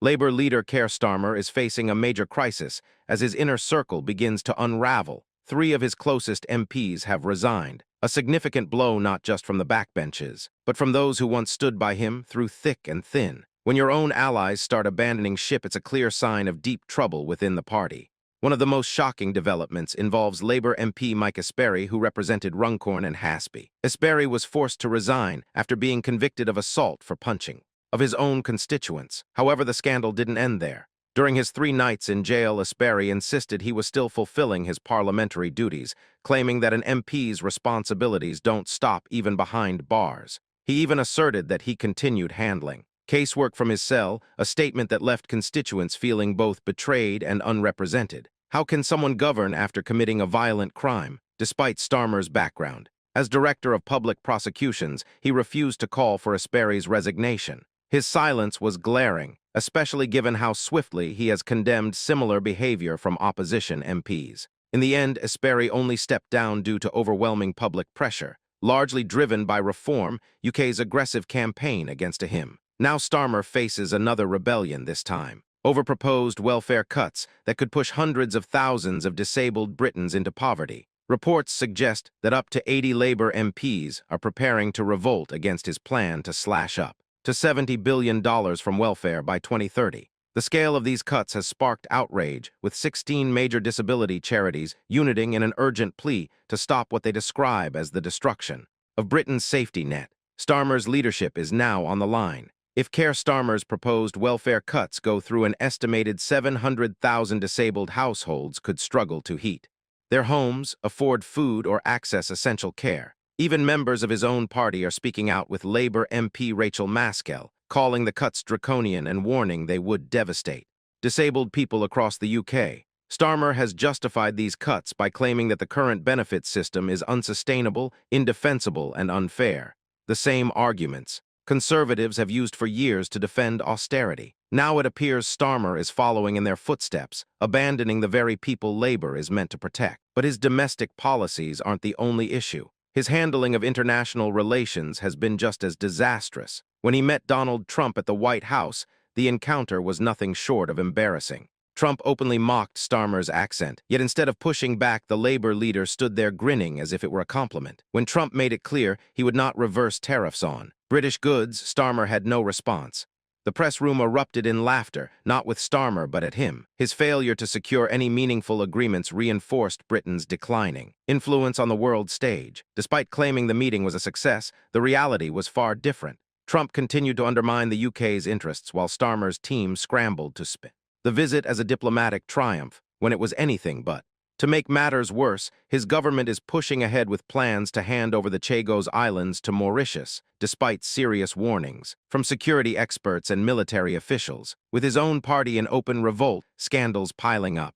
Labour leader Keir Starmer is facing a major crisis as his inner circle begins to unravel. Three of his closest MPs have resigned, a significant blow not just from the backbenches, but from those who once stood by him through thick and thin. When your own allies start abandoning ship, it's a clear sign of deep trouble within the party. One of the most shocking developments involves Labour MP Mike Asperry, who represented Runcorn and Haspey. Asperry was forced to resign after being convicted of assault for punching of his own constituents. However, the scandal didn't end there. During his 3 nights in jail, Asperry insisted he was still fulfilling his parliamentary duties, claiming that an MP's responsibilities don't stop even behind bars. He even asserted that he continued handling casework from his cell, a statement that left constituents feeling both betrayed and unrepresented. How can someone govern after committing a violent crime, despite Starmer's background? As Director of Public Prosecutions, he refused to call for Asperry's resignation. His silence was glaring, especially given how swiftly he has condemned similar behavior from opposition MPs. In the end, Asperry only stepped down due to overwhelming public pressure, largely driven by Reform, UK's aggressive campaign against him. Now Starmer faces another rebellion this time, over proposed welfare cuts that could push hundreds of thousands of disabled Britons into poverty. Reports suggest that up to 80 Labour MPs are preparing to revolt against his plan to slash up to $70 billion from welfare by 2030. The scale of these cuts has sparked outrage, with 16 major disability charities uniting in an urgent plea to stop what they describe as the destruction of Britain's safety net. Starmer's leadership is now on the line. If Keir Starmer's proposed welfare cuts go through, an estimated 700,000 disabled households could struggle to heat their homes, afford food, or access essential care. Even members of his own party are speaking out, with Labour MP Rachel Maskell calling the cuts draconian and warning they would devastate disabled people across the UK. Starmer has justified these cuts by claiming that the current benefits system is unsustainable, indefensible, and unfair. The same arguments Conservatives have used for years to defend austerity. Now it appears Starmer is following in their footsteps, abandoning the very people Labour is meant to protect. But his domestic policies aren't the only issue. His handling of international relations has been just as disastrous. When he met Donald Trump at the White House, the encounter was nothing short of embarrassing. Trump openly mocked Starmer's accent, yet instead of pushing back, the Labour leader stood there grinning as if it were a compliment. When Trump made it clear he would not reverse tariffs on British goods, Starmer had no response. The press room erupted in laughter, not with Starmer but at him. His failure to secure any meaningful agreements reinforced Britain's declining influence on the world stage. Despite claiming the meeting was a success, the reality was far different. Trump continued to undermine the UK's interests while Starmer's team scrambled to spin the visit as a diplomatic triumph when it was anything but. To make matters worse, his government is pushing ahead with plans to hand over the Chagos Islands to Mauritius, despite serious warnings from security experts and military officials. With his own party in open revolt, scandals piling up,